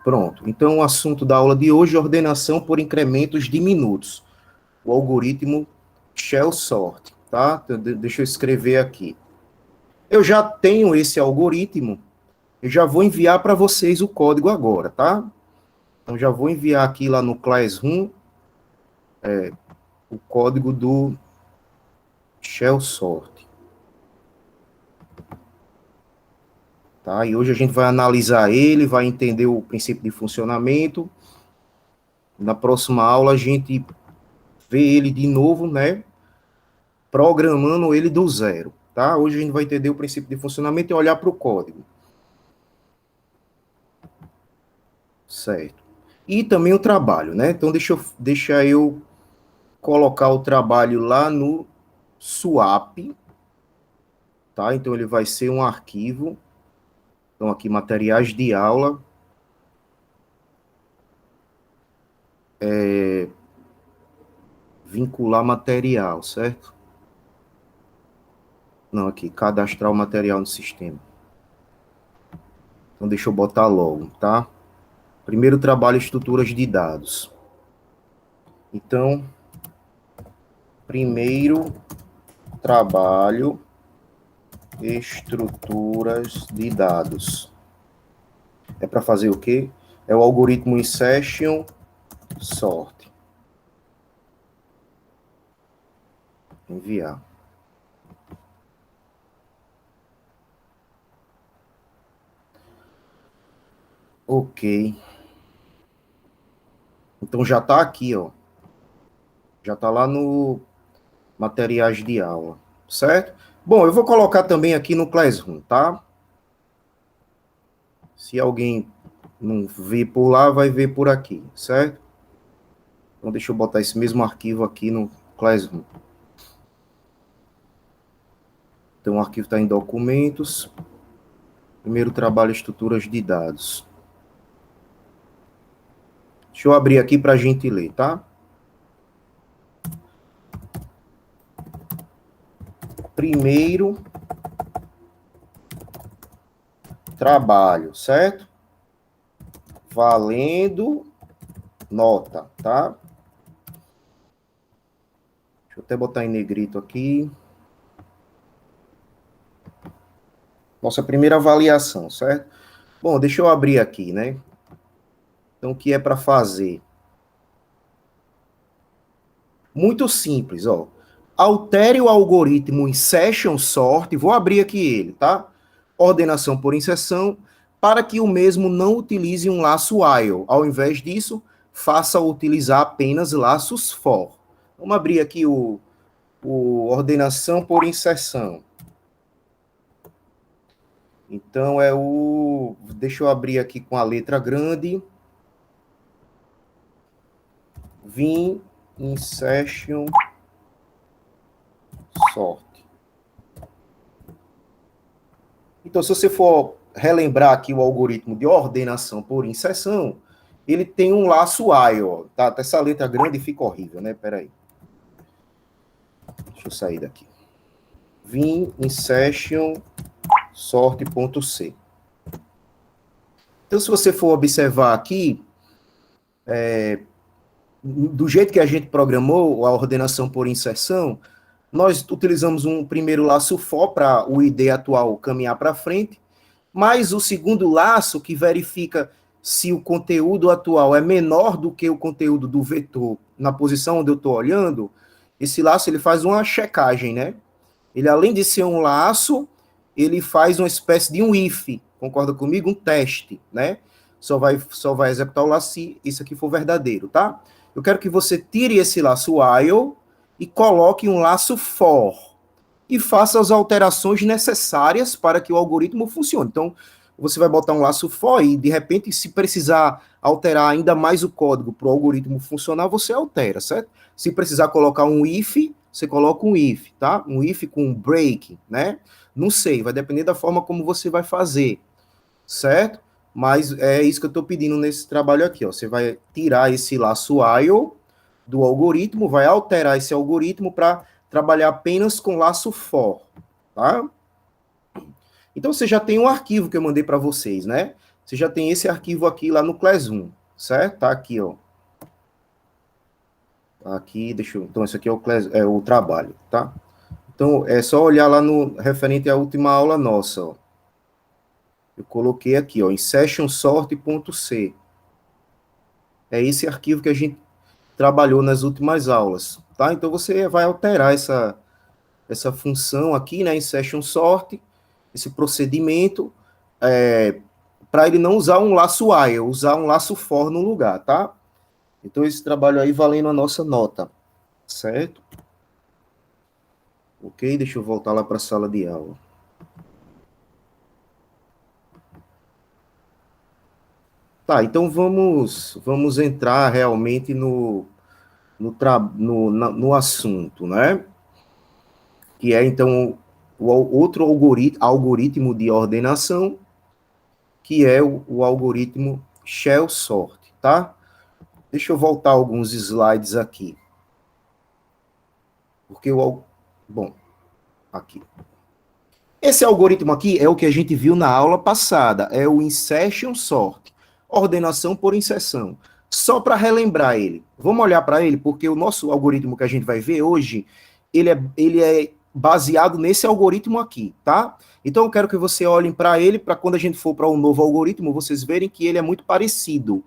Pronto. Então, o assunto da aula de hoje é ordenação por incrementos de minutos. O algoritmo Shell Sort, tá? Então, deixa eu escrever aqui. Eu já tenho esse algoritmo, eu já vou enviar para vocês o código agora, tá? Então, já vou enviar aqui lá no Classroom o código do Shell Sort. Tá? E hoje a gente vai analisar ele, vai entender o princípio de funcionamento. Na próxima aula a gente vê ele de novo, né? Programando ele do zero, tá? Hoje a gente vai entender o princípio de funcionamento e olhar para o código. Certo. E também o trabalho, né? Então deixa eu colocar o trabalho lá no swap, tá? Então ele vai ser um arquivo. Então aqui materiais de aula. Vincular material, certo? Não, aqui, cadastrar o material no sistema. Então, deixa eu botar logo, tá? Primeiro trabalho, estruturas de dados. Então, primeiro trabalho, estruturas de dados. É para fazer o quê? É o algoritmo insertion sort. Enviar. Ok. Então já está aqui, ó. Já está lá no materiais de aula, certo? Bom, eu vou colocar também aqui no Classroom, tá? Se alguém não vê por lá, vai ver por aqui, certo? Então deixa eu botar esse mesmo arquivo aqui no Classroom. Então o arquivo está em documentos. Primeiro trabalho, estruturas de dados. Deixa eu abrir aqui para a gente ler, tá? Primeiro trabalho, certo? Valendo nota, tá? Deixa eu até botar em negrito aqui. Nossa primeira avaliação, certo? Bom, deixa eu abrir aqui, né? Então, o que é para fazer? Muito simples, ó. Altere o algoritmo insertion sort, vou abrir aqui ele, tá? Ordenação por inserção, para que o mesmo não utilize um laço while. Ao invés disso, faça utilizar apenas laços for. Vamos abrir aqui o ordenação por inserção. Então é o... Deixa eu abrir aqui com a letra grande. Vim insertion sort. Então, se você for relembrar aqui o algoritmo de ordenação por inserção, ele tem um laço while, ó. Tá? Essa letra grande fica horrível, né? Peraí. Deixa eu sair daqui. Vim insertion sort.c. Então, se você for observar aqui, do jeito que a gente programou a ordenação por inserção, nós utilizamos um primeiro laço for para o ID atual caminhar para frente, mas o segundo laço que verifica se o conteúdo atual é menor do que o conteúdo do vetor na posição onde eu estou olhando, esse laço ele faz uma checagem, né? Ele, além de ser um laço, ele faz uma espécie de um if, concorda comigo? Um teste, né? Só vai executar o laço se isso aqui for verdadeiro, tá? Eu quero que você tire esse laço while e coloque um laço for e faça as alterações necessárias para que o algoritmo funcione. Então, você vai botar um laço for e, de repente, se precisar alterar ainda mais o código para o algoritmo funcionar, você altera, certo? Se precisar colocar um if, você coloca um if, tá? Um if com um break, né? Não sei, vai depender da forma como você vai fazer, certo? Mas é isso que eu estou pedindo nesse trabalho aqui, ó. Você vai tirar esse laço while do algoritmo, vai alterar esse algoritmo para trabalhar apenas com laço for, tá? Então você já tem um arquivo que eu mandei para vocês, né? você já tem esse arquivo aqui lá no Class 1, certo? Tá aqui, ó. Tá aqui, deixa eu... Então, esse aqui é o trabalho, tá? Então, é só olhar lá no referente à última aula nossa, ó. Eu coloquei aqui, ó, em sessionsort.c. É esse arquivo que a gente trabalhou nas últimas aulas, tá? Então, você vai alterar essa função aqui, né, em session sort, esse procedimento, para ele não usar um laço while, usar um laço for no lugar, tá? Então, esse trabalho aí valendo a nossa nota, certo? Ok, deixa eu voltar lá para a sala de aula. Tá, então vamos entrar realmente no assunto, né? Que é, então, o outro algoritmo de ordenação, que é o algoritmo shell sort, tá? Deixa eu voltar alguns slides aqui. Porque bom, aqui. Esse algoritmo aqui é o que a gente viu na aula passada, é o insertion sort, ordenação por inserção. Só para relembrar ele, vamos olhar para ele, porque o nosso algoritmo que a gente vai ver hoje, ele é baseado nesse algoritmo aqui, tá? Então eu quero que você olhem para ele, para quando a gente for para um novo algoritmo, vocês verem que ele é muito parecido,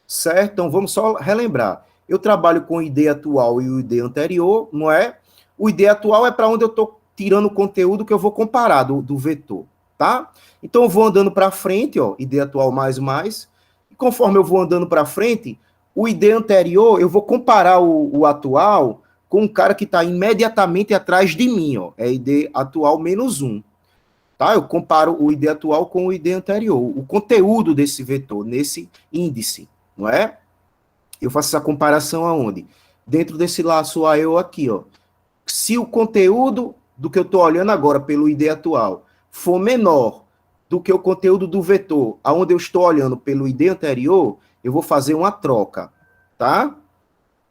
certo? Então vamos só relembrar. Eu trabalho com o ID atual e o ID anterior, não é? O ID atual é para onde eu estou tirando o conteúdo que eu vou comparar do vetor, tá? Então eu vou andando para frente, ó, ID atual mais, e conforme eu vou andando para frente, o ID anterior, eu vou comparar o atual com um cara que está imediatamente atrás de mim, ó, é ID atual menos 1, tá? Eu comparo o ID atual com o ID anterior, o conteúdo desse vetor, nesse índice, não é? Eu faço essa comparação aonde? Dentro desse laço AEO aqui, ó. Se o conteúdo do que eu estou olhando agora pelo ID atual for menor do que o conteúdo do vetor, aonde eu estou olhando pelo ID anterior, eu vou fazer uma troca, tá?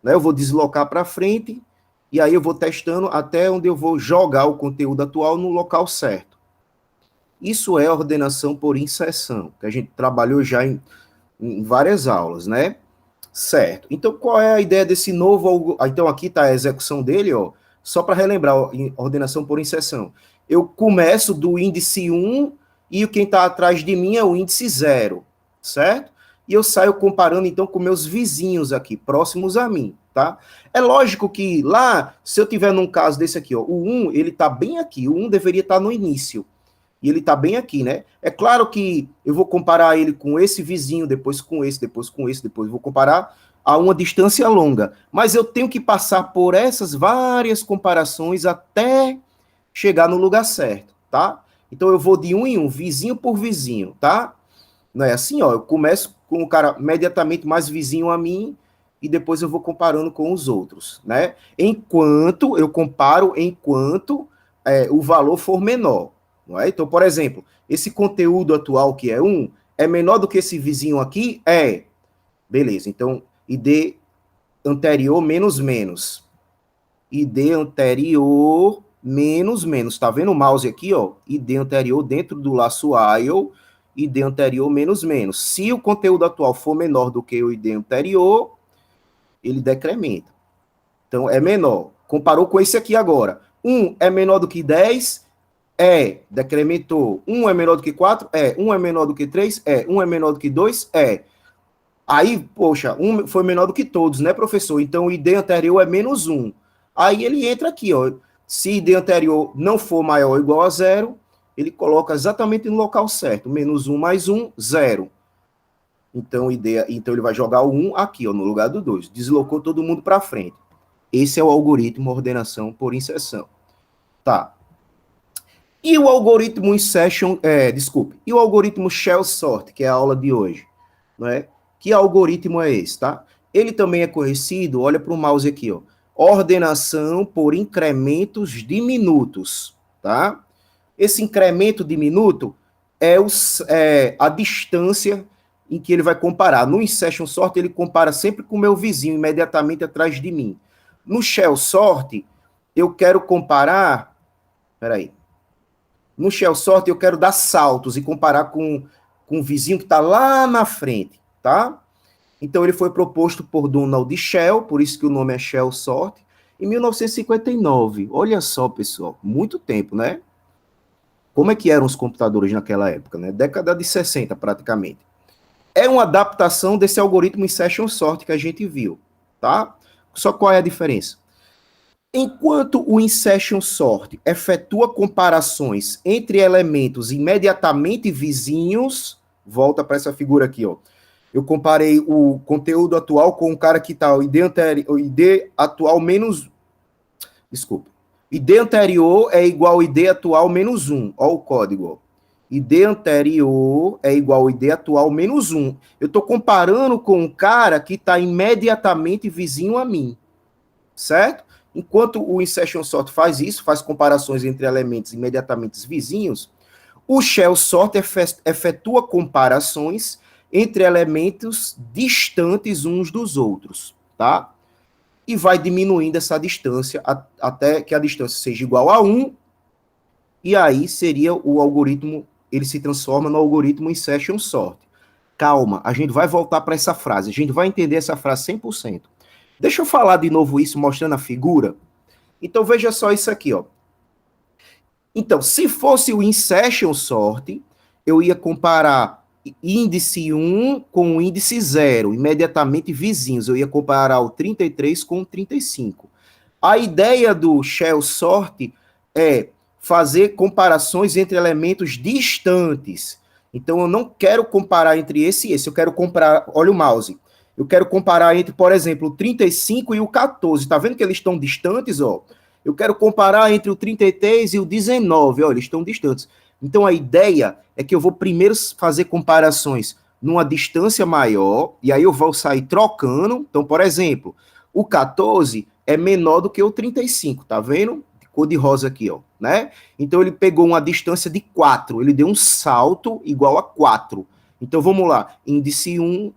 Né? Eu vou deslocar para frente e aí eu vou testando até onde eu vou jogar o conteúdo atual no local certo. Isso é ordenação por inserção, que a gente trabalhou já em várias aulas, né? Certo. Então, qual é a ideia desse novo... Então, aqui está a execução dele, ó. Só para relembrar, ordenação por inserção. Eu começo do índice 1 e quem está atrás de mim é o índice 0, certo? E eu saio comparando, então, com meus vizinhos aqui, próximos a mim, tá? É lógico que lá, se eu tiver num caso desse aqui, ó, o 1, ele está bem aqui, o 1 deveria estar no início. E ele está bem aqui, né? É claro que eu vou comparar ele com esse vizinho, depois com esse, depois com esse, depois vou comparar a uma distância longa. Mas eu tenho que passar por essas várias comparações até chegar no lugar certo, tá? Então eu vou de um em um, vizinho por vizinho, tá? Não é assim, ó. Eu começo com o cara imediatamente mais vizinho a mim e depois eu vou comparando com os outros, né? Enquanto eu comparo, o valor for menor. Não é? Então, por exemplo, esse conteúdo atual que é 1 é menor do que esse vizinho aqui? É. Beleza, então ID anterior menos menos. ID anterior menos menos. Tá vendo o mouse aqui, ó? ID anterior dentro do laço while, ID anterior menos menos. Se o conteúdo atual for menor do que o ID anterior, ele decrementa. Então, é menor. Comparou com esse aqui agora. 1 é menor do que 10, decrementou. 1 é menor do que 4? 1 é menor do que 3? 1 é menor do que 2? Aí, poxa, 1 foi menor do que todos, né, professor? Então, o ID anterior é menos 1. Aí ele entra aqui, ó. Se ID anterior não for maior ou igual a 0, ele coloca exatamente no local certo. Menos 1 mais 1, 0. Então, ele vai jogar o 1 aqui, ó, no lugar do 2. Deslocou todo mundo para frente. Esse é o algoritmo ordenação por inserção. Tá. E o algoritmo e o algoritmo shell sort, que é a aula de hoje, não é? Que algoritmo é esse, tá? Ele também é conhecido, olha para o mouse aqui, ó, ordenação por incrementos diminutos, tá? Esse incremento diminuto é a distância em que ele vai comparar. No insertion sort, ele compara sempre com o meu vizinho, imediatamente atrás de mim. No shell sort, eu quero comparar... Peraí. No shell sort, eu quero dar saltos e comparar com com o vizinho que está lá na frente, tá? Então ele foi proposto por Donald Shell, por isso que o nome é Shell Sort, em 1959. Olha só, pessoal, muito tempo, né? Como é que eram os computadores naquela época, né? Década de 60, praticamente. É uma adaptação desse algoritmo insertion sort que a gente viu, tá? Só qual é a diferença? Enquanto o insertion sort efetua comparações entre elementos imediatamente vizinhos, volta para essa figura aqui, ó. Eu comparei o conteúdo atual com o cara que está o ID atual menos... Desculpa. ID anterior é igual ao ID atual menos 1. Olha o código. ID anterior é igual ao ID atual menos 1. Eu estou comparando com o cara que está imediatamente vizinho a mim. Certo? Enquanto o insertion sort faz isso, faz comparações entre elementos imediatamente vizinhos, o shell sort efetua comparações entre elementos distantes uns dos outros, tá? E vai diminuindo essa distância até que a distância seja igual a 1, e aí seria o algoritmo, ele se transforma no algoritmo insertion sort. Calma, a gente vai voltar para essa frase, a gente vai entender essa frase 100%. Deixa eu falar de novo isso, mostrando a figura. Então, veja só isso aqui, ó. Então, se fosse o insertion sort, eu ia comparar índice 1 com o índice 0, imediatamente vizinhos. Eu ia comparar o 33 com o 35. A ideia do shell sort é fazer comparações entre elementos distantes. Então, eu não quero comparar entre esse e esse. Eu quero comparar... Olha o mouse. Eu quero comparar entre, por exemplo, o 35 e o 14. Tá vendo que eles estão distantes, ó? Eu quero comparar entre o 33 e o 19. Ó, eles estão distantes. Então, a ideia é que eu vou primeiro fazer comparações numa distância maior, e aí eu vou sair trocando. Então, por exemplo, o 14 é menor do que o 35, tá vendo? Cor de rosa aqui, ó, né? Então, ele pegou uma distância de 4, ele deu um salto igual a 4. Então, vamos lá. Índice 1,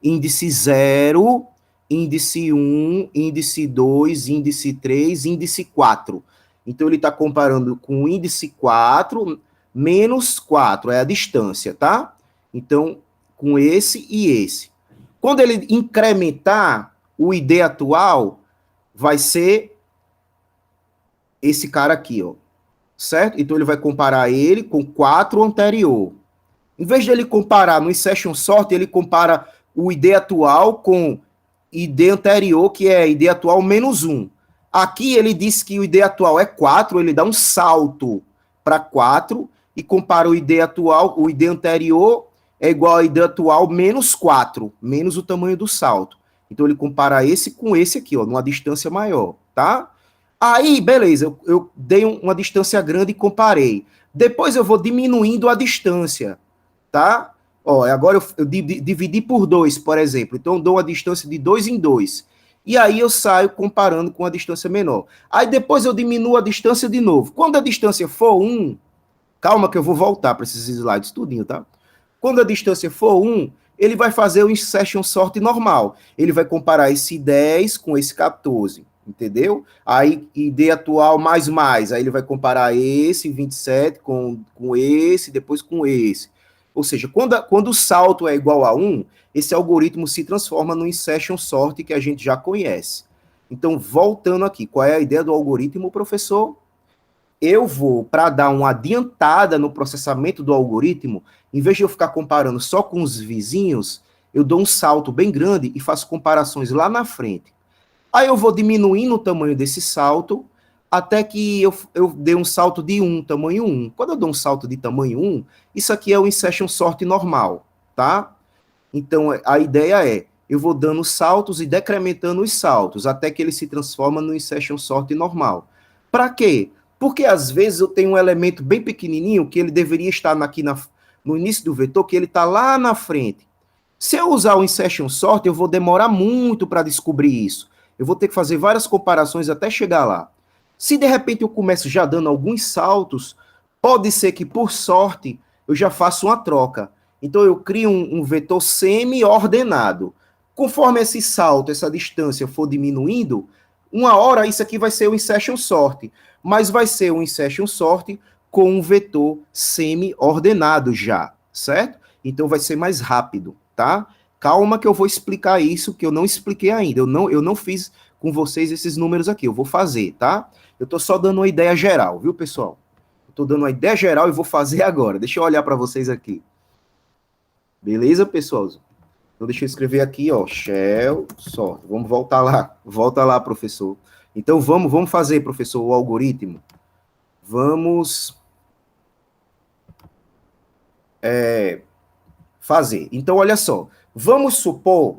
índice 0, índice 1, índice 2, índice 3, índice 4. Então, ele está comparando com o índice 4 menos 4, é a distância, tá? Então, com esse e esse. Quando ele incrementar o ID atual, vai ser esse cara aqui, ó. Certo? Então, ele vai comparar ele com 4 anterior. Em vez de ele comparar no insertion sort, ele compara o ID atual com ID anterior, que é ID atual menos 1. Aqui ele diz que o ID atual é 4, ele dá um salto para 4 e compara o ID atual, o ID anterior é igual ao ID atual menos 4, menos o tamanho do salto. Então ele compara esse com esse aqui, ó, numa distância maior, tá? Aí, beleza, eu dei uma distância grande e comparei. Depois eu vou diminuindo a distância, tá? Ó, agora eu dividi por 2, por exemplo. Então, eu dou uma distância de 2 em 2. E aí eu saio comparando com a distância menor. Aí depois eu diminuo a distância de novo. Quando a distância for 1, calma que eu vou voltar para esses slides tudinho, tá? Quando a distância for 1, ele vai fazer o insertion sort normal. Ele vai comparar esse 10 com esse 14, entendeu? Aí, ID atual mais. Aí ele vai comparar esse 27 com esse, depois com esse. Ou seja, quando o salto é igual a 1, esse algoritmo se transforma no insertion sort que a gente já conhece. Então, voltando aqui, qual é a ideia do algoritmo, professor? Eu vou, para dar uma adiantada no processamento do algoritmo, em vez de eu ficar comparando só com os vizinhos, eu dou um salto bem grande e faço comparações lá na frente. Aí eu vou diminuindo o tamanho desse salto, até que eu dei um salto de 1, tamanho 1. Quando eu dou um salto de tamanho 1, isso aqui é o insertion sort normal, tá? Então, a ideia é, eu vou dando saltos e decrementando os saltos, até que ele se transforma no insertion sort normal. Para quê? Porque, às vezes, eu tenho um elemento bem pequenininho, que ele deveria estar aqui no início do vetor, que ele está lá na frente. Se eu usar o insertion sort, eu vou demorar muito para descobrir isso. Eu vou ter que fazer várias comparações até chegar lá. Se de repente eu começo já dando alguns saltos, pode ser que por sorte eu já faça uma troca. Então eu crio um vetor semi-ordenado. Conforme esse salto, essa distância for diminuindo, uma hora isso aqui vai ser o insertion sort, mas vai ser um insertion sort com um vetor semi-ordenado já, certo? Então vai ser mais rápido, tá? Calma que eu vou explicar isso, que eu não expliquei ainda. Eu não fiz com vocês esses números aqui, eu vou fazer, tá? Eu tô só dando uma ideia geral, viu, pessoal? Eu tô dando uma ideia geral e vou fazer agora. Deixa eu olhar para vocês aqui. Beleza, pessoal? Então deixa eu escrever aqui, ó, shell sort. Vamos voltar lá. Volta lá, professor. Então vamos fazer, professor, o algoritmo. Vamos fazer. Então olha só. Vamos supor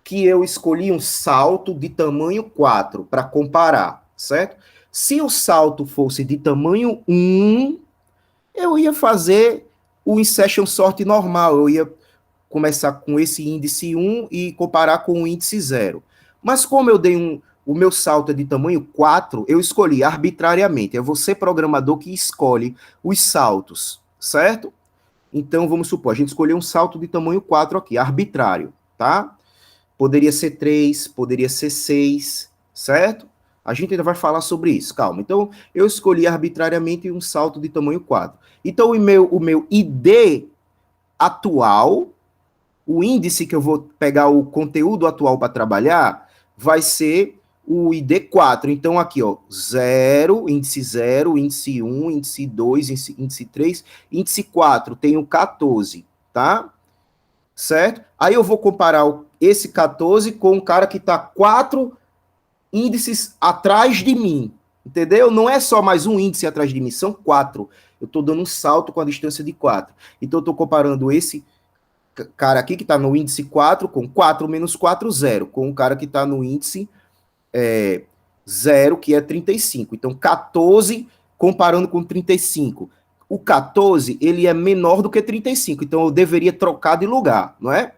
que eu escolhi um salto de tamanho 4 para comparar, certo? Se o salto fosse de tamanho 1, eu ia fazer o insertion sort normal. Eu ia começar com esse índice 1 e comparar com o índice 0. Mas como eu dei o meu salto é de tamanho 4, eu escolhi arbitrariamente. É você, programador, que escolhe os saltos, certo? Então, vamos supor, a gente escolheu um salto de tamanho 4 aqui, arbitrário, tá? Poderia ser 3, poderia ser 6, certo? A gente ainda vai falar sobre isso, calma. Então, eu escolhi arbitrariamente um salto de tamanho 4. Então, o meu ID atual, o índice que eu vou pegar o conteúdo atual para trabalhar, vai ser o ID4. Então, aqui, ó, 0, índice 1, índice 2, índice 3, índice 4, tenho 14, tá? Certo? Aí eu vou comparar esse 14 com um cara que está 4 índices atrás de mim, entendeu? Não é só mais um índice atrás de mim, são 4. Eu estou dando um salto com a distância de 4. Então, eu estou comparando esse cara aqui que está no índice 4 com 4 menos 4, 0, com o cara que está no índice 0, que é 35. Então, 14 comparando com 35. O 14, ele é menor do que 35, então eu deveria trocar de lugar, não é?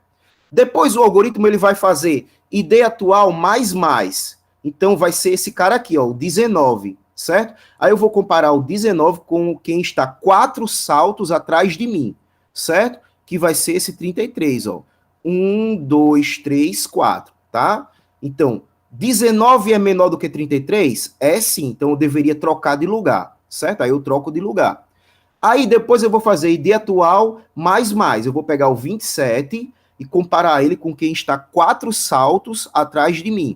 Depois o algoritmo ele vai fazer ID atual mais mais. Então vai ser esse cara aqui, ó, o 19, certo? Aí eu vou comparar o 19 com quem está 4 saltos atrás de mim, certo? Que vai ser esse 33, ó. 1, 2, 3, 4, tá? Então, 19 é menor do que 33? É sim, então eu deveria trocar de lugar, certo? Aí eu troco de lugar. Aí depois eu vou fazer ID atual mais mais. Eu vou pegar o 27 e comparar ele com quem está 4 saltos atrás de mim.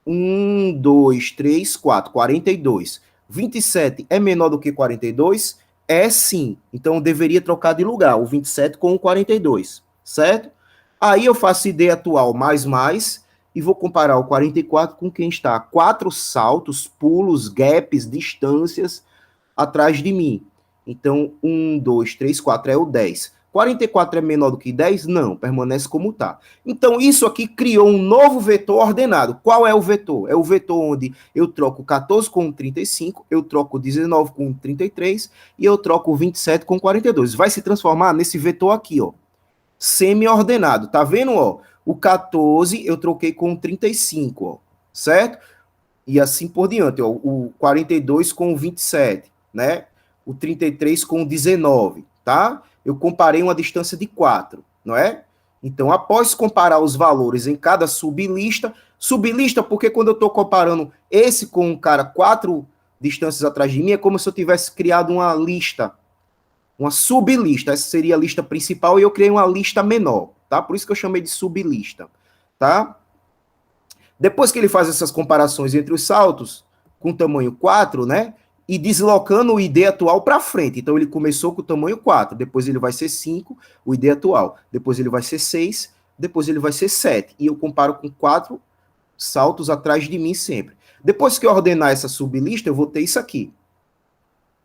1, 2, 3, 4, 42. 27 é menor do que 42? É sim. Então eu deveria trocar de lugar o 27 com o 42, certo? Aí eu faço ID atual mais mais e vou comparar o 44 com quem está 4 saltos, pulos, gaps, distâncias atrás de mim. Então, 1, 2, 3, 4 é o 10. 44 é menor do que 10? Não, permanece como está. Então, isso aqui criou um novo vetor ordenado. Qual é o vetor? É o vetor onde eu troco 14 com 35, eu troco 19 com 33 e eu troco 27 com 42. Vai se transformar nesse vetor aqui, ó, semi-ordenado. Tá vendo, ó? O 14 eu troquei com 35, ó, certo? E assim por diante, ó, o 42 com o 27, né? O 33 com o 19, tá? Eu comparei uma distância de 4, não é? Então, após comparar os valores em cada sublista porque quando eu estou comparando esse com um cara 4 distâncias atrás de mim, é como se eu tivesse criado uma lista, uma sublista. Essa seria a lista principal e eu criei uma lista menor, tá? Por isso que eu chamei de sublista, tá? Depois que ele faz essas comparações entre os saltos, com tamanho 4, né? E deslocando o ID atual para frente. Então, ele começou com o tamanho 4, depois ele vai ser 5, o ID atual. Depois ele vai ser 6, depois ele vai ser 7. E eu comparo com 4 saltos atrás de mim sempre. Depois que eu ordenar essa sublista, eu vou ter isso aqui.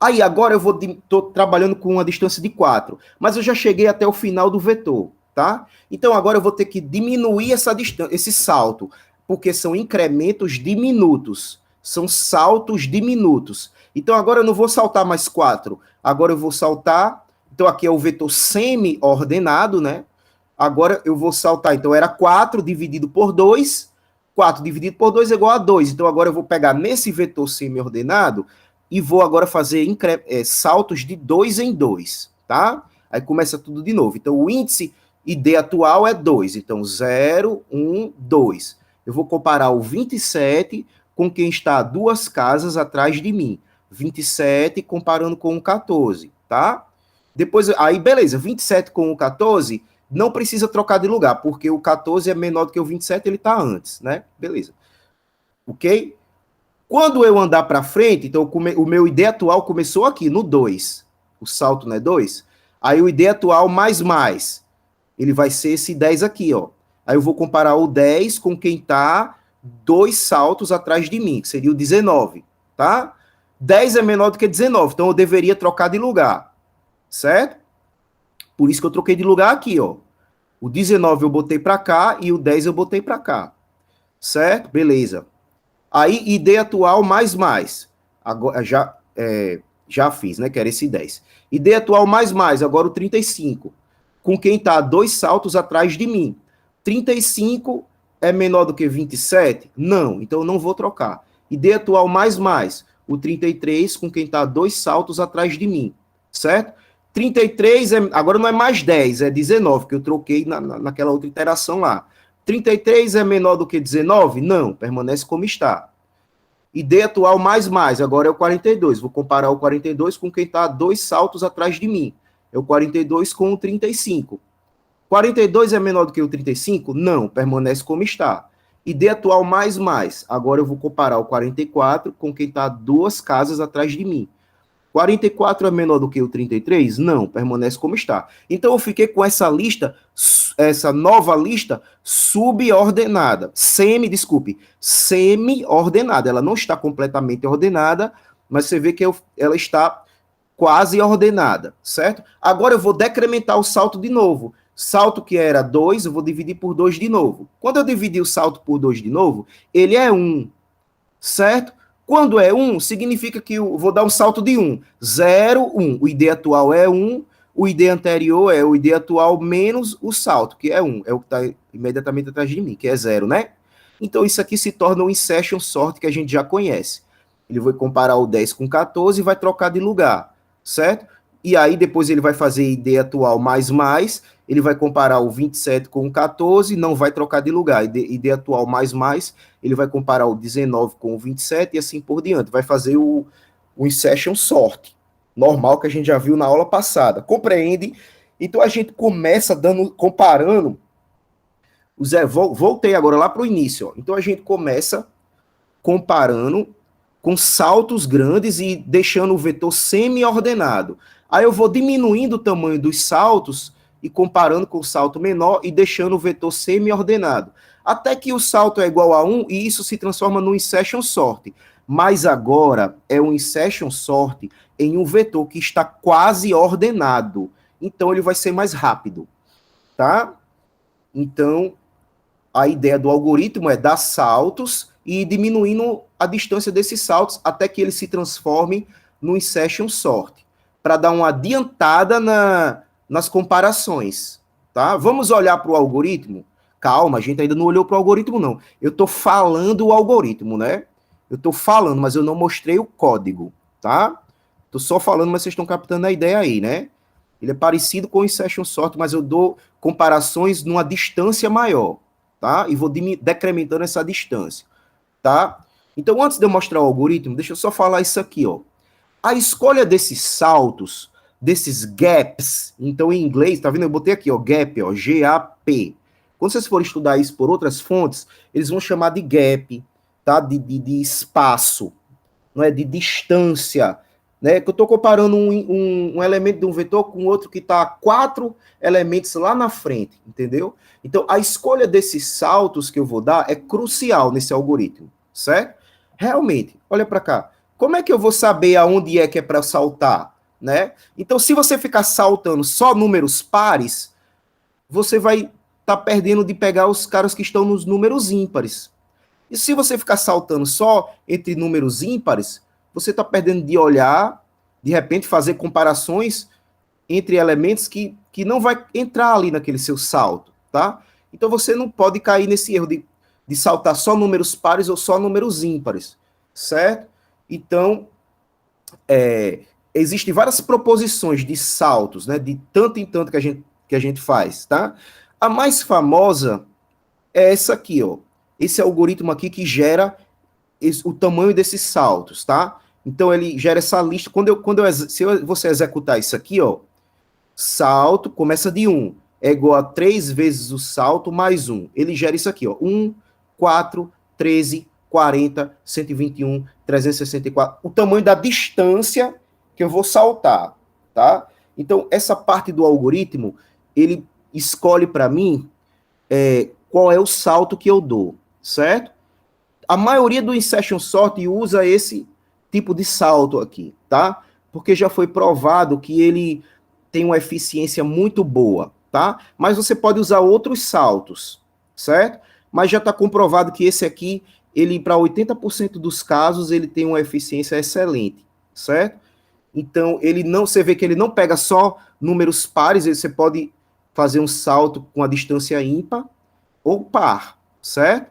Aí, agora eu estou trabalhando com uma distância de 4, mas eu já cheguei até o final do vetor, tá? Então, agora eu vou ter que diminuir essa distância, esse salto, porque são incrementos diminutos, são saltos diminutos. Então, agora eu não vou saltar mais 4, agora eu vou saltar, então aqui é o vetor semi-ordenado, né? Agora eu vou saltar, então era 4 dividido por 2, 4 dividido por 2 é igual a 2, então agora eu vou pegar nesse vetor semi-ordenado e vou agora fazer saltos de 2 em 2, tá? Aí começa tudo de novo. Então, o índice ID atual é 2. Então, 0, 1, 2. Eu vou comparar o 27 com quem está 2 casas atrás de mim. 27 comparando com o 14, tá? Depois, aí beleza, 27 com o 14, não precisa trocar de lugar, porque o 14 é menor do que o 27, ele está antes, né? Beleza. Ok? Quando eu andar para frente, então o meu ID atual começou aqui, no 2. O salto não é 2? Aí o ID atual mais, ele vai ser esse 10 aqui, ó. Aí eu vou comparar o 10 com quem está 2 saltos atrás de mim, que seria o 19, tá? 10 é menor do que 19, então eu deveria trocar de lugar, certo? Por isso que eu troquei de lugar aqui, ó. O 19 eu botei para cá e o 10 eu botei para cá, certo? Beleza. Aí, ID atual mais. Agora, já fiz, né? Que era esse 10. ID atual mais. Agora o 35. Com quem está 2 saltos atrás de mim. 35 é menor do que 27? Não, então eu não vou trocar. ID atual mais. O 33 com quem está 2 saltos atrás de mim. Certo? 33 agora não é mais 10, é 19, que eu troquei naquela outra iteração lá. 33 é menor do que 19? Não, permanece como está. ID atual mais, agora é o 42. Vou comparar o 42 com quem está 2 saltos atrás de mim. É o 42 com o 35. 42 é menor do que o 35? Não, permanece como está. ID atual mais, agora eu vou comparar o 44 com quem está 2 casas atrás de mim. 44 é menor do que o 33? Não, permanece como está. Então eu fiquei com essa lista, essa nova lista subordenada, semi-ordenada. Ela não está completamente ordenada, mas você vê que ela está quase ordenada, certo? Agora eu vou decrementar o salto de novo. Salto que era 2, eu vou dividir por 2 de novo. Quando eu dividir o salto por 2 de novo, ele é 1, certo? Quando é 1, significa que eu vou dar um salto de 1. 0, 1. O ID atual é 1, o ID anterior é o ID atual menos o salto, que é 1. É o que está imediatamente atrás de mim, que é 0, né? Então isso aqui se torna um insertion sort que a gente já conhece. Ele vai comparar o 10 com 14 e vai trocar de lugar, certo? E aí depois ele vai fazer ID atual mais, ele vai comparar o 27 com o 14, não vai trocar de lugar. ID atual mais, ele vai comparar o 19 com o 27 e assim por diante. Vai fazer o insertion sort, normal que a gente já viu na aula passada. Compreende? Então a gente começa comparando. Voltei agora lá para o início. Ó. Então a gente começa comparando com saltos grandes e deixando o vetor semi-ordenado. Aí eu vou diminuindo o tamanho dos saltos e comparando com o salto menor e deixando o vetor semi-ordenado. Até que o salto é igual a 1 e isso se transforma no insertion sort. Mas agora é um insertion sort em um vetor que está quase ordenado. Então ele vai ser mais rápido, tá? Então a ideia do algoritmo é dar saltos e ir diminuindo a distância desses saltos até que eles se transformem no insertion sort, para dar uma adiantada nas comparações, tá? Vamos olhar para o algoritmo? Calma, a gente ainda não olhou para o algoritmo, não. Eu estou falando o algoritmo, né? Eu estou falando, mas eu não mostrei o código, tá? Estou só falando, mas vocês estão captando a ideia aí, né? Ele é parecido com o insertion sort, mas eu dou comparações numa distância maior, tá? E vou decrementando essa distância, tá? Então, antes de eu mostrar o algoritmo, deixa eu só falar isso aqui, ó. A escolha desses saltos, desses gaps, então em inglês, tá vendo? Eu botei aqui, ó, gap, ó, G-A-P. Quando vocês forem estudar isso por outras fontes, eles vão chamar de gap, tá? De espaço, não é? De distância, né? Que eu estou comparando um elemento de um vetor com outro que está 4 elementos lá na frente, entendeu? Então, a escolha desses saltos que eu vou dar é crucial nesse algoritmo, certo? Realmente, olha para cá. Como é que eu vou saber aonde é que é para saltar, né? Então, se você ficar saltando só números pares, você vai estar perdendo de pegar os caras que estão nos números ímpares. E se você ficar saltando só entre números ímpares, você está perdendo de olhar, de repente fazer comparações entre elementos que não vai entrar ali naquele seu salto, tá? Então você não pode cair nesse erro de saltar só números pares ou só números ímpares, certo? Então, existem várias proposições de saltos, né? De tanto em tanto que a gente faz, tá? A mais famosa é essa aqui, ó. Esse algoritmo aqui que gera o tamanho desses saltos, tá? Então ele gera essa lista. Se você executar isso aqui, ó, salto, começa de 1, é igual a 3 vezes o salto mais 1. Ele gera isso aqui, ó, 1, 4, 13, 40, 121, 364. O tamanho da distância que eu vou saltar, tá? Então, essa parte do algoritmo, ele escolhe para mim qual é o salto que eu dou, certo? A maioria do insertion sort usa esse tipo de salto aqui, tá? Porque já foi provado que ele tem uma eficiência muito boa, tá? Mas você pode usar outros saltos, certo? Mas já está comprovado que esse aqui, ele para 80% dos casos, ele tem uma eficiência excelente, certo? Então, ele não, você vê que ele não pega só números pares, você pode fazer um salto com a distância ímpar ou par, certo?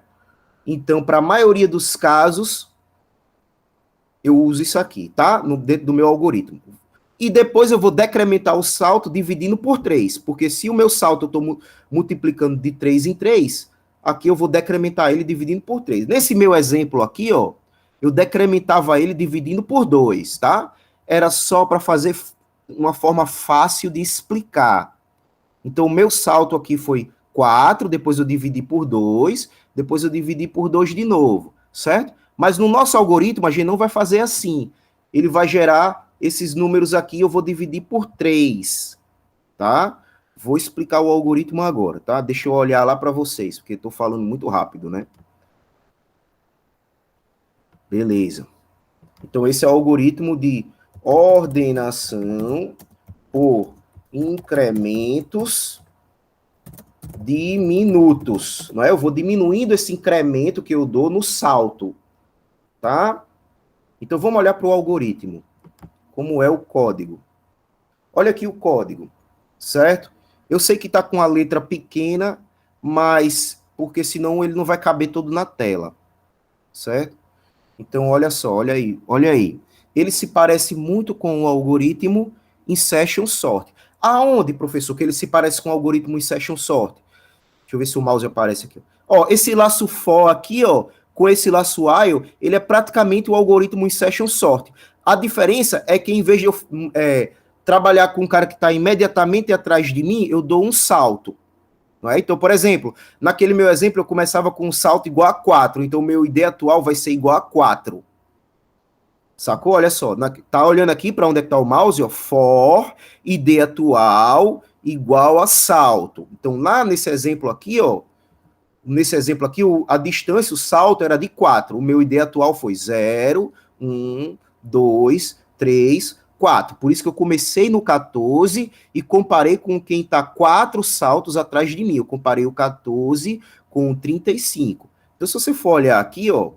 Então, para a maioria dos casos, eu uso isso aqui, tá? Dentro do meu algoritmo. E depois eu vou decrementar o salto dividindo por 3, porque se o meu salto eu estou multiplicando de 3 em 3, aqui eu vou decrementar ele dividindo por 3. Nesse meu exemplo aqui, ó, eu decrementava ele dividindo por 2, tá? Era só para fazer uma forma fácil de explicar. Então, o meu salto aqui foi 4, depois eu dividi por 2, depois eu dividi por 2 de novo, certo? Mas no nosso algoritmo, a gente não vai fazer assim. Ele vai gerar esses números aqui, eu vou dividir por 3, tá? Vou explicar o algoritmo agora, tá? Deixa eu olhar lá para vocês, porque estou falando muito rápido, né? Beleza. Então, esse é o algoritmo de ordenação por incrementos diminutos, não é? Eu vou diminuindo esse incremento que eu dou no salto, tá? Então, vamos olhar para o algoritmo. Como é o código. Olha aqui o código, certo? Eu sei que está com a letra pequena, mas porque senão ele não vai caber todo na tela, certo? Então, olha só, olha aí, olha aí. Ele se parece muito com o algoritmo insertion sort. Aonde, professor, que ele se parece com o algoritmo insertion sort? Deixa eu ver se o mouse aparece aqui. Ó, esse laço for aqui, ó, com esse laço while, ele é praticamente o algoritmo insertion sort. A diferença é que em vez de eu trabalhar com um cara que está imediatamente atrás de mim, eu dou um salto. Não é? Então, por exemplo, naquele meu exemplo, eu começava com um salto igual a 4. Então, o meu ID atual vai ser igual a 4. Sacou? Olha só. Tá olhando aqui para onde é que está o mouse? Ó, for ID atual igual a salto. Então, lá nesse exemplo aqui, ó, a distância, o salto era de 4. O meu ID atual foi 0, 1, 2, 3, 4. Por isso que eu comecei no 14 e comparei com quem está 4 saltos atrás de mim. Eu comparei o 14 com o 35. Então, se você for olhar aqui, ó,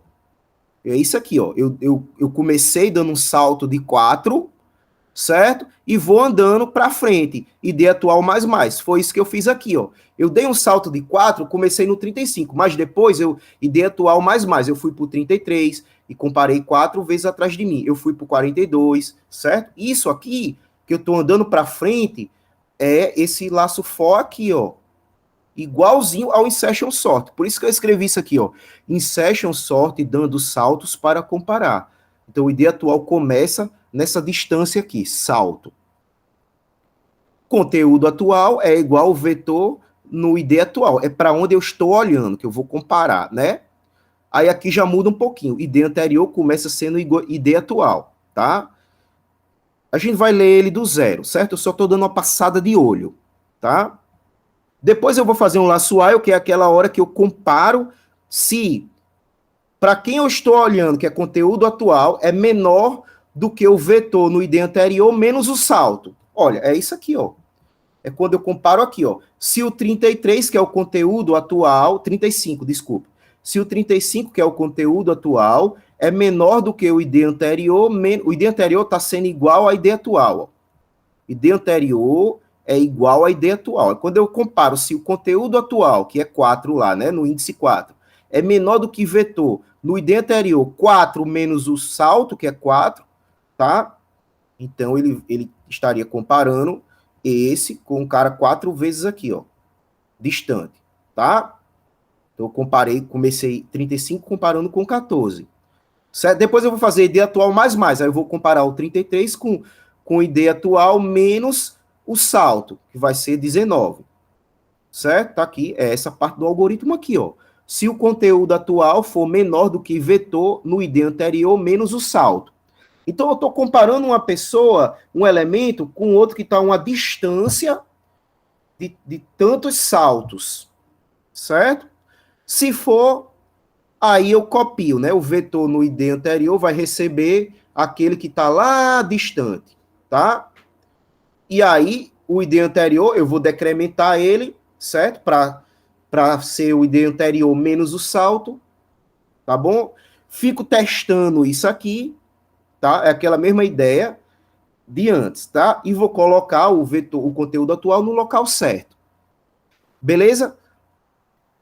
é isso aqui, ó. Eu comecei dando um salto de 4, certo? E vou andando para frente. ID atual mais. Foi isso que eu fiz aqui, ó. Eu dei um salto de 4, comecei no 35, mas depois ID atual mais. Eu fui para o 33 e comparei 4 vezes atrás de mim. Eu fui para o 42, certo? Isso aqui, que eu estou andando para frente, é esse laço for aqui, ó. Igualzinho ao insertion sort. Por isso que eu escrevi isso aqui, ó. Insertion sort dando saltos para comparar. Então, o ID atual começa nessa distância aqui, salto. Conteúdo atual é igual ao vetor no ID atual. É para onde eu estou olhando, que eu vou comparar, né? Aí aqui já muda um pouquinho. ID anterior começa sendo ID atual, tá? A gente vai ler ele do zero, certo? Eu só estou dando uma passada de olho, tá? Depois eu vou fazer um laço while, que é aquela hora que eu comparo se, para quem eu estou olhando, que é conteúdo atual, é menor do que o vetor no ID anterior, menos o salto. Olha, é isso aqui, ó. É quando eu comparo aqui, ó. Se o 33, que é o conteúdo atual, 35, desculpa. Se o 35, que é o conteúdo atual, é menor do que o ID anterior, o ID anterior está sendo igual ao ID atual. Ó. ID anterior é igual à ID atual. Quando eu comparo se o conteúdo atual, que é 4 lá, né, no índice 4, é menor do que vetor no ID anterior, 4 menos o salto, que é 4, tá? Então, ele estaria comparando esse com o cara 4 vezes aqui, ó, distante, tá? Então, eu comecei 35 comparando com 14. Certo? Depois eu vou fazer ID atual mais. Aí eu vou comparar o 33 com o ID atual menos o salto, que vai ser 19. Certo? Tá aqui, é essa parte do algoritmo aqui, ó. Se o conteúdo atual for menor do que vetor no ID anterior menos o salto. Então, eu estou comparando uma pessoa, um elemento, com outro que está a uma distância de tantos saltos, certo? Se for, aí eu copio, né? O vetor no ID anterior vai receber aquele que está lá distante, tá? E aí, o ID anterior, eu vou decrementar ele, certo? Para ser o ID anterior menos o salto, tá bom? Fico testando isso aqui, tá? É aquela mesma ideia de antes, tá? E vou colocar o vetor, o conteúdo atual no local certo. Beleza?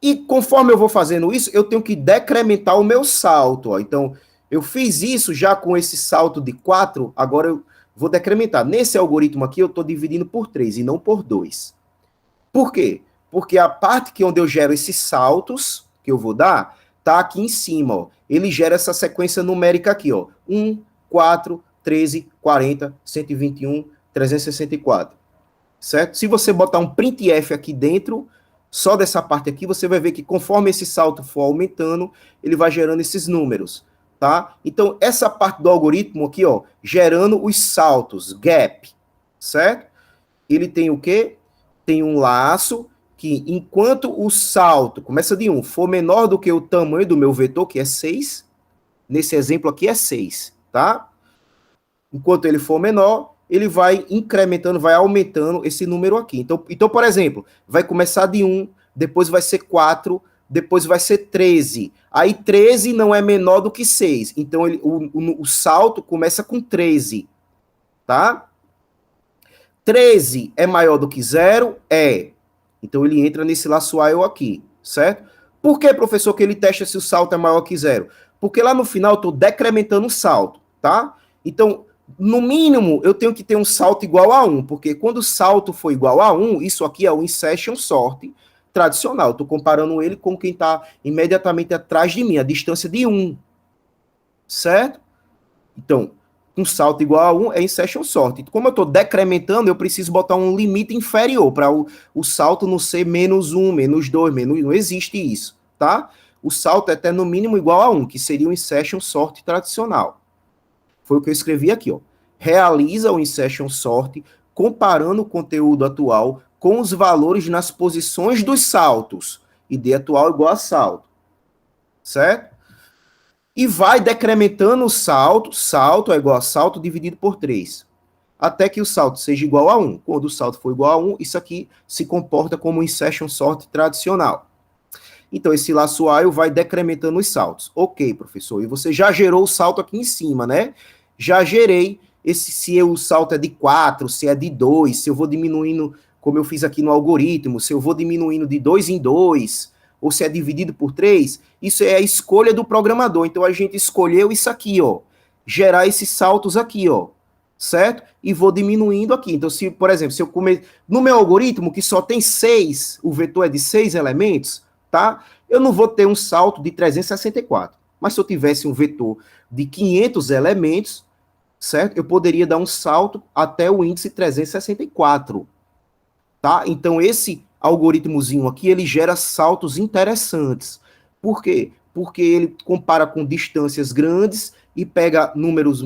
E conforme eu vou fazendo isso, eu tenho que decrementar o meu salto, ó. Então, eu fiz isso já com esse salto de 4, agora eu vou decrementar. Nesse algoritmo aqui, eu estou dividindo por 3 e não por 2. Por quê? Porque a parte que onde eu gero esses saltos, que eu vou dar, tá aqui em cima, ó. Ele gera essa sequência numérica aqui, ó. 1, 4, 13, 40, 121, 364. Certo? Se você botar um printf aqui dentro, só dessa parte aqui, você vai ver que conforme esse salto for aumentando, ele vai gerando esses números, tá? Então, essa parte do algoritmo aqui, ó, gerando os saltos, gap, certo? Ele tem o quê? Tem um laço que, enquanto o salto, começa de 1, for menor do que o tamanho do meu vetor, que é 6, nesse exemplo aqui é 6, tá? Enquanto ele for menor, ele vai incrementando, vai aumentando esse número aqui. Então, por exemplo, vai começar de 1, depois vai ser 4, depois vai ser 13. Aí 13 não é menor do que 6. Então, o salto começa com 13, tá? 13 é maior do que 0? É. Então, ele entra nesse laço while aqui, certo? Por que, professor, que ele testa se o salto é maior que 0? Porque lá no final eu estou decrementando o salto, tá? Então, no mínimo, eu tenho que ter um salto igual a 1, porque quando o salto for igual a 1, isso aqui é o insertion sort tradicional. Estou comparando ele com quem está imediatamente atrás de mim, a distância de 1, certo? Então, um salto igual a 1 é insertion sort. Como eu estou decrementando, eu preciso botar um limite inferior para o salto não ser menos 1, menos 2, menos... Não existe isso, tá? O salto é até no mínimo igual a 1, que seria o insertion sort tradicional. Foi o que eu escrevi aqui, ó. Realiza o insertion sort comparando o conteúdo atual com os valores nas posições dos saltos. ID atual igual a salto. Certo? E vai decrementando o salto. Salto é igual a salto dividido por 3. Até que o salto seja igual a 1. Quando o salto for igual a 1, isso aqui se comporta como um insertion sort tradicional. Então, esse laço while vai decrementando os saltos. Ok, professor. E você já gerou o salto aqui em cima, né? Já gerei se o salto é de 4, se é de 2, se eu vou diminuindo, como eu fiz aqui no algoritmo, se eu vou diminuindo de 2 em 2, ou se é dividido por 3. Isso é a escolha do programador. Então, a gente escolheu isso aqui, ó. Gerar esses saltos aqui, ó. Certo? E vou diminuindo aqui. Então, se, por exemplo, se eu no meu algoritmo, que só tem 6, o vetor é de 6 elementos, tá? Eu não vou ter um salto de 364. Mas se eu tivesse um vetor de 500 elementos, certo? Eu poderia dar um salto até o índice 364, tá? Então, esse algoritmozinho aqui, ele gera saltos interessantes. Por quê? Porque ele compara com distâncias grandes e pega números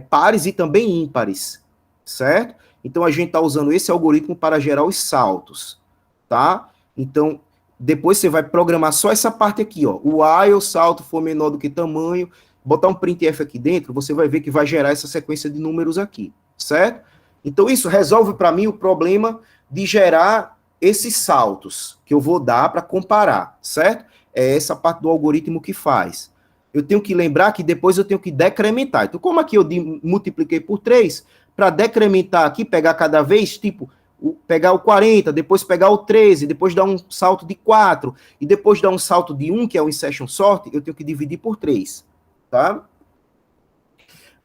pares e também ímpares, certo? Então, a gente está usando esse algoritmo para gerar os saltos, tá? Então, depois você vai programar só essa parte aqui, ó. O while salto for menor do que tamanho, botar um printf aqui dentro, você vai ver que vai gerar essa sequência de números aqui, certo? Então, isso resolve para mim o problema de gerar esses saltos que eu vou dar para comparar, certo? É essa parte do algoritmo que faz. Eu tenho que lembrar que depois eu tenho que decrementar. Então, como aqui eu multipliquei por 3, para decrementar aqui, pegar cada vez, tipo, pegar o 40, depois pegar o 13, depois dar um salto de 4, e depois dar um salto de 1, que é o insertion sort, eu tenho que dividir por 3, tá?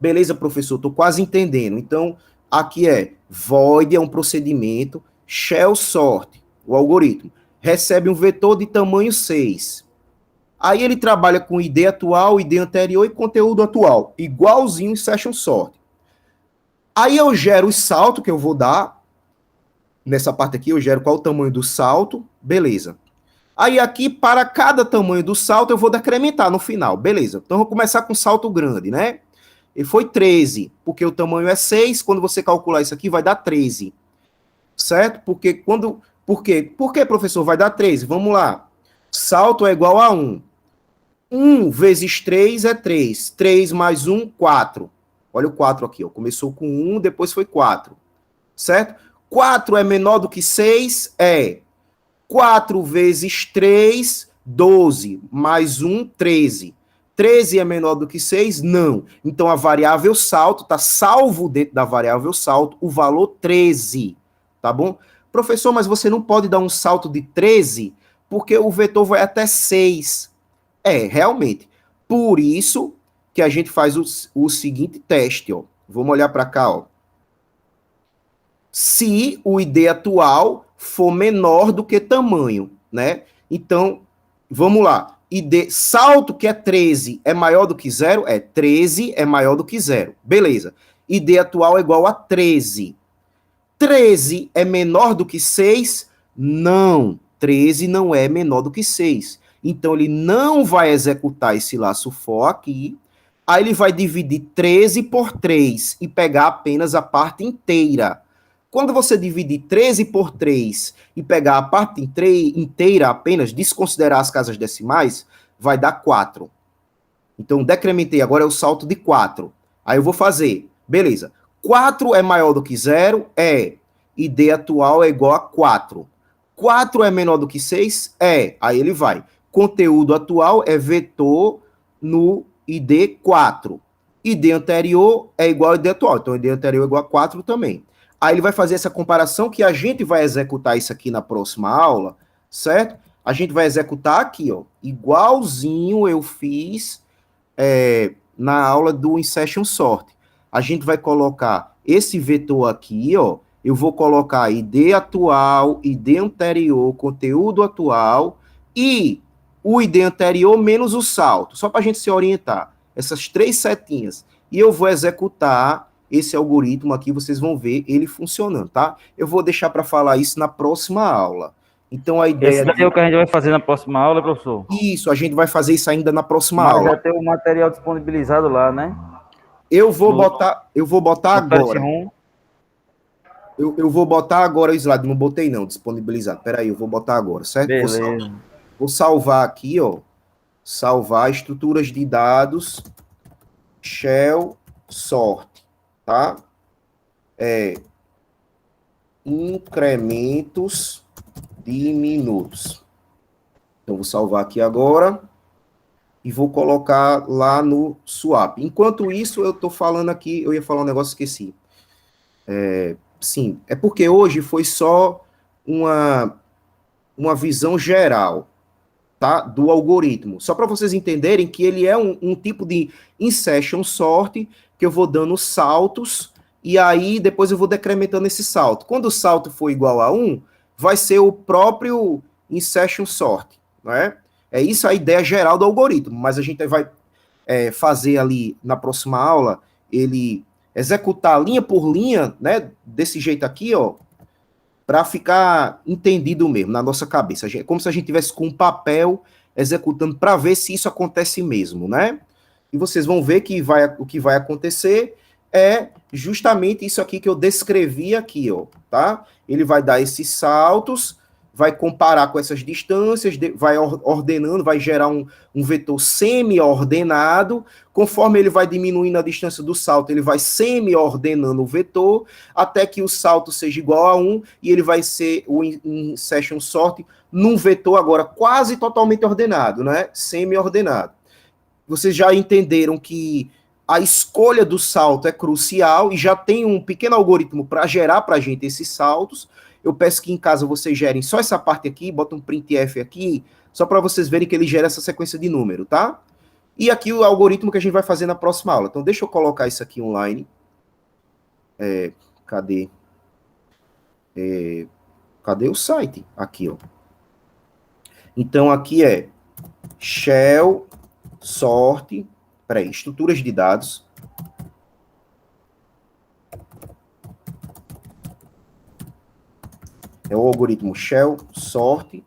Beleza, professor, estou quase entendendo. Então, aqui void é um procedimento, shell sort, o algoritmo, recebe um vetor de tamanho 6. Aí ele trabalha com ID atual, ID anterior e conteúdo atual, igualzinho em session sort. Aí eu gero o salto que eu vou dar, Nessa parte aqui eu gero qual o tamanho do salto, beleza. Aí aqui, para cada tamanho do salto, eu vou decrementar no final, beleza. Então, eu vou começar com salto grande, né? E foi 13, porque o tamanho é 6, quando você calcular isso aqui, vai dar 13, certo? Porque quando... Por quê? Por que, professor, vai dar 13? Vamos lá. Salto é igual a 1. 1 vezes 3 é 3. 3 mais 1, 4. Olha o 4 aqui, ó. Começou com 1, depois foi 4, certo? 4 é menor do que 6? É. 4 vezes 3, 12. Mais 1, 13. 13 é menor do que 6? Não. Então a variável salto está salvo dentro da variável salto o valor 13. Tá bom? Professor, mas você não pode dar um salto de 13 porque o vetor vai até 6. É, realmente. Por isso que a gente faz o seguinte teste, ó. Vamos olhar para cá, ó. Se o ID atual for menor do que tamanho, né? Então, vamos lá. ID salto, que é 13, é maior do que zero? É, 13 é maior do que zero. Beleza. ID atual é igual a 13. 13 é menor do que 6? Não. 13 não é menor do que 6. Então, ele não vai executar esse laço for aqui. Aí, ele vai dividir 13 por 3 e pegar apenas a parte inteira. Quando você dividir 13 por 3 e pegar a parte inteira apenas, desconsiderar as casas decimais, vai dar 4. Então, decrementei, agora é o salto de 4. Aí eu vou fazer, beleza. 4 é maior do que 0? É. ID atual é igual a 4. 4 é menor do que 6? É. Aí ele vai. Conteúdo atual é vetor no ID 4. ID anterior é igual ao ID atual. Então, ID anterior é igual a 4 também. Aí ele vai fazer essa comparação que a gente vai executar isso aqui na próxima aula, certo? A gente vai executar aqui, ó. Igualzinho eu fiz na aula do Insertion Sort. A gente vai colocar esse vetor aqui, ó. Eu vou colocar ID atual, ID anterior, conteúdo atual e o ID anterior menos o salto, só para a gente se orientar. Essas 3 setinhas. E eu vou executar esse algoritmo aqui, vocês vão ver ele funcionando, tá? Eu vou deixar para falar isso na próxima aula. Então, a ideia... Esse daí é o que a gente vai fazer na próxima aula, professor? Isso, a gente vai fazer isso ainda na próxima Mas aula. já tem o material disponibilizado lá, né? Eu vou botar No agora. Classroom. Eu vou botar agora o slide, não botei não, disponibilizado. Peraí, eu vou botar agora, certo? Beleza. Vou salvar aqui, ó. Salvar estruturas de dados, shell, sort, tá? Incrementos diminutos. Então, vou salvar aqui agora e vou colocar lá no swap. Enquanto isso, eu estou falando aqui, eu ia falar um negócio, esqueci. Sim, é porque hoje foi só uma visão geral, tá, do algoritmo. Só para vocês entenderem que ele é um tipo de insertion sort, que eu vou dando saltos, e aí depois eu vou decrementando esse salto. Quando o salto for igual a 1, vai ser o próprio insertion sort, né? É isso a ideia geral do algoritmo, mas a gente vai fazer ali na próxima aula, ele executar linha por linha, né, desse jeito aqui, ó, para ficar entendido mesmo na nossa cabeça. É como se a gente tivesse com um papel executando para ver se isso acontece mesmo, né? E vocês vão ver que o que vai acontecer é justamente isso aqui que eu descrevi aqui, ó, tá? Ele vai dar esses saltos, vai comparar com essas distâncias, vai ordenando, vai gerar um vetor semi-ordenado. Conforme ele vai diminuindo a distância do salto, ele vai semi-ordenando o vetor, até que o salto seja igual a 1, e ele vai ser o insertion sort num vetor agora quase totalmente ordenado, né? Semi-ordenado. Vocês já entenderam que a escolha do salto é crucial e já tem um pequeno algoritmo para gerar para a gente esses saltos. Eu peço que em casa vocês gerem só essa parte aqui, bota um printf aqui, só para vocês verem que ele gera essa sequência de número, tá? E aqui o algoritmo que a gente vai fazer na próxima aula. Então, deixa eu colocar isso aqui online. Cadê? Cadê o site? Aqui, ó. Então, aqui é shell, sort, peraí, estruturas de dados. É o algoritmo Shell, sorte,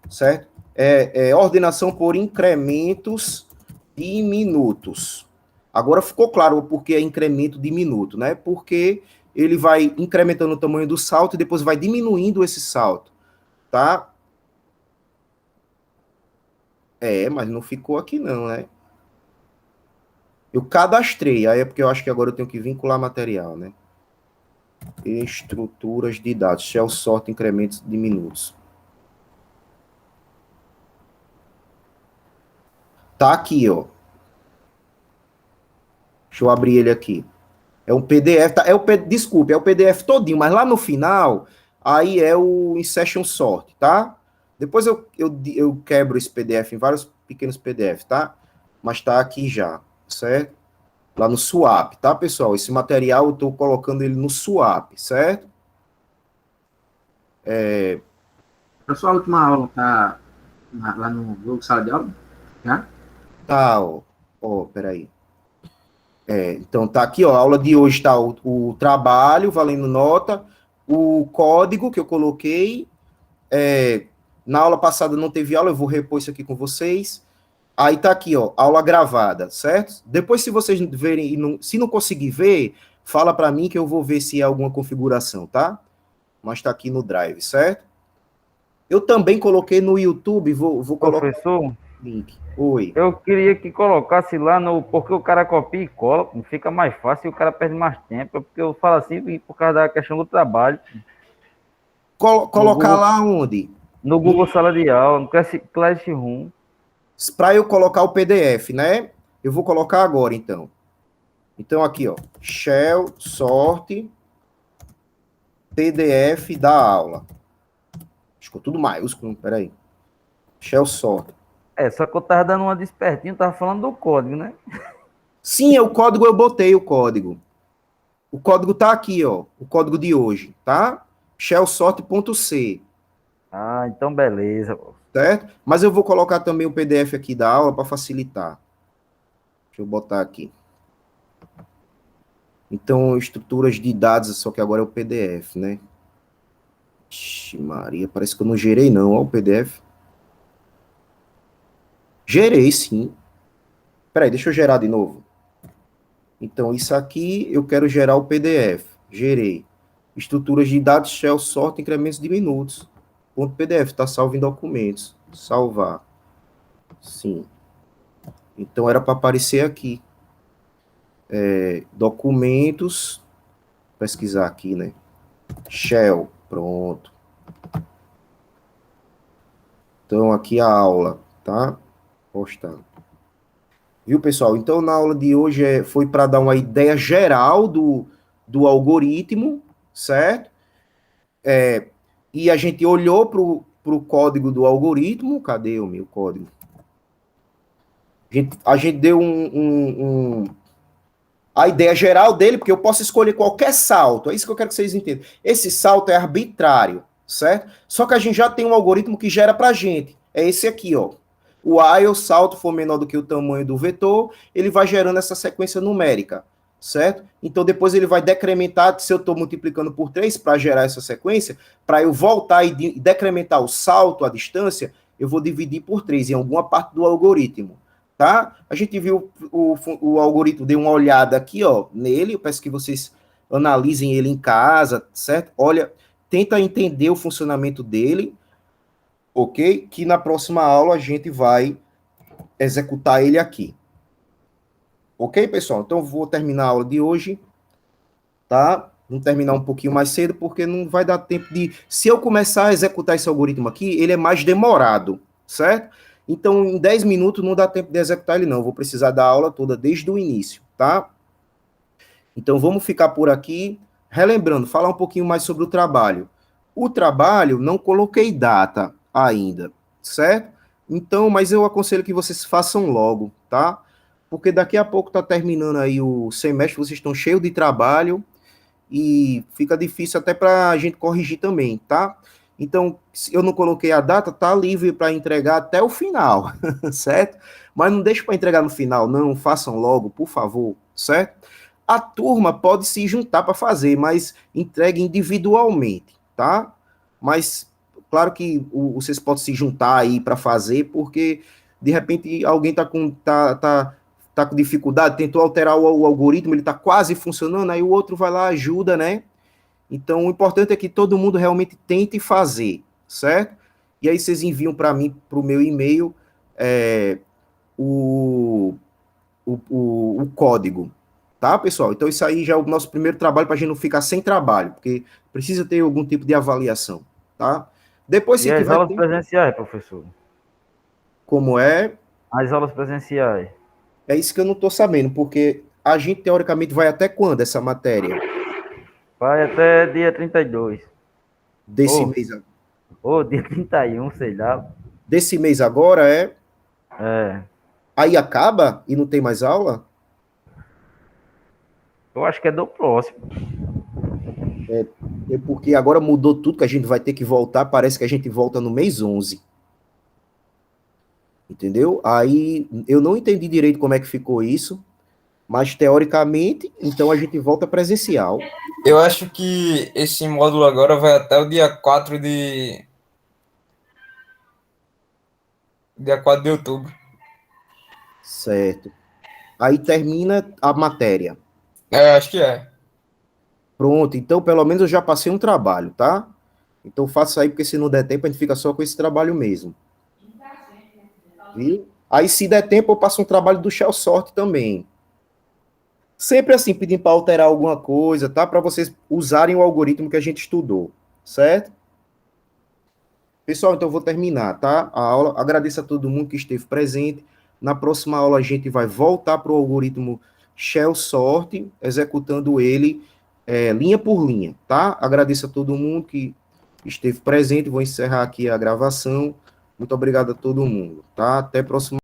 certo? É ordenação por incrementos de minutos. Agora ficou claro o porquê é incremento de minuto, né? Porque ele vai incrementando o tamanho do salto e depois vai diminuindo esse salto, tá? Mas não ficou aqui não, né? Eu cadastrei, aí é porque eu acho que agora eu tenho que vincular material, né? Estruturas de dados, shell sort incrementos de minutos. Tá aqui, ó. Deixa eu abrir ele aqui. É um PDF, tá? Desculpe, é o PDF todinho, mas lá no final, aí é o insertion sort, tá? Depois eu quebro esse PDF em vários pequenos PDFs, tá? Mas tá aqui já, certo? Lá no swap, tá, pessoal? Esse material eu tô colocando ele no swap, certo? A sua última aula tá lá no Google Sala de Aula? Já? Tá, ó, peraí. Então tá aqui, ó, a aula de hoje tá o trabalho, valendo nota, o código que eu coloquei, na aula passada não teve aula, eu vou repor isso aqui com vocês. Aí tá aqui, ó, aula gravada, certo? Depois, se vocês verem, se não conseguir ver, fala para mim que eu vou ver se é alguma configuração, tá? Mas tá aqui no Drive, certo? Eu também coloquei no YouTube, vou colocar Professor, o link. Oi. eu queria que colocasse lá no. Porque o cara copia e cola, fica mais fácil e o cara perde mais tempo. Porque eu falo assim por causa da questão do trabalho. Colocar lá onde? No Google Sala de Aula, no Classroom. Para eu colocar o PDF, né? Eu vou colocar agora, então. Então, aqui, ó. Shell, sorte, PDF da aula. Ficou tudo maiúsculo, peraí. Shell, sorte. Só que eu tava dando uma despertinho, tava falando do código, né? Sim, é o código, eu botei o código. O código tá aqui, ó. O código de hoje, tá? shellsort.c. Ah, então beleza. Certo? Mas eu vou colocar também o PDF aqui da aula para facilitar. Deixa eu botar aqui. Então, estruturas de dados, só que agora é o PDF, né? Ixi, Maria, parece que eu não gerei não, ó, o PDF. Gerei, sim. Peraí, deixa eu gerar de novo. Então, isso aqui, eu quero gerar o PDF. Gerei. Estruturas de dados, shell, sort, incrementos de minutos. Ponto PDF, está salvo em documentos. Salvar. Sim. Então, era para aparecer aqui. Documentos. Pesquisar aqui, né? Shell. Pronto. Então, aqui a aula, tá? Postando. Viu, pessoal? Então, na aula de hoje foi para dar uma ideia geral do algoritmo, certo? E a gente olhou para o código do algoritmo. Cadê o meu código? A gente deu a ideia geral dele, porque eu posso escolher qualquer salto. É isso que eu quero que vocês entendam. Esse salto é arbitrário, certo? Só que a gente já tem um algoritmo que gera para a gente. É esse aqui, ó. O while, salto for menor do que o tamanho do vetor, ele vai gerando essa sequência numérica, certo? Então, depois ele vai decrementar, se eu estou multiplicando por 3 para gerar essa sequência, para eu voltar e decrementar o salto, a distância, eu vou dividir por 3 em alguma parte do algoritmo, tá? A gente viu o algoritmo, deu uma olhada aqui, ó, nele, eu peço que vocês analisem ele em casa, certo? Olha, tenta entender o funcionamento dele, ok? Que na próxima aula a gente vai executar ele aqui. Ok, pessoal? Então, eu vou terminar a aula de hoje, tá? Vamos terminar um pouquinho mais cedo, porque não vai dar tempo de... Se eu começar a executar esse algoritmo aqui, ele é mais demorado, certo? Então, em 10 minutos não dá tempo de executar ele, não. Eu vou precisar da aula toda desde o início, tá? Então, vamos ficar por aqui. Relembrando, falar um pouquinho mais sobre o trabalho. O trabalho, não coloquei data ainda, certo? Então, mas eu aconselho que vocês façam logo, tá? Porque daqui a pouco tá terminando aí o semestre, vocês estão cheios de trabalho e fica difícil até para a gente corrigir também, tá? Então, se eu não coloquei a data, tá livre para entregar até o final, certo? Mas não deixe para entregar no final, não, façam logo, por favor, certo? A turma pode se juntar para fazer, mas entregue individualmente, tá? mas claro que vocês podem se juntar aí para fazer, porque de repente alguém tá com dificuldade, tentou alterar o algoritmo, ele está quase funcionando, aí o outro vai lá, ajuda, né? Então, o importante é que todo mundo realmente tente fazer, certo? E aí vocês enviam para mim, para o meu e-mail, o, o código, tá, pessoal? Então, isso aí já é o nosso primeiro trabalho para a gente não ficar sem trabalho, porque precisa ter algum tipo de avaliação, tá? Depois, E se as tiver aulas tempo, presenciais, professor? como As aulas presenciais. é isso que eu não estou sabendo, porque a gente, teoricamente, vai até quando essa matéria? Vai até dia 32. Desse Ou, mês, ou dia 31, sei lá. desse mês agora É, aí acaba e não tem mais aula? eu acho que é do próximo. É porque agora mudou tudo, que a gente vai ter que voltar, parece que a gente volta no mês 11. Entendeu? Aí eu não entendi direito como é que ficou isso, mas teoricamente, então a gente volta presencial. Eu acho que esse módulo agora vai até o dia 4 de outubro. Certo. Aí termina a matéria. É, acho que é. Pronto, então pelo menos eu já passei um trabalho, tá? Então faça aí, porque se não der tempo, a gente fica só com esse trabalho mesmo. Viu? Aí se der tempo, eu passo um trabalho do Shell Sort também. Sempre assim, pedindo para alterar alguma coisa, tá? Para vocês usarem o algoritmo que a gente estudou, certo? Pessoal, então eu vou terminar, tá? A aula. Agradeço a todo mundo que esteve presente. Na próxima aula a gente vai voltar para o algoritmo Shell Sort, executando ele linha por linha, tá? Agradeço a todo mundo que esteve presente. Vou encerrar aqui a gravação. Muito obrigado a todo mundo, tá? Até a próxima.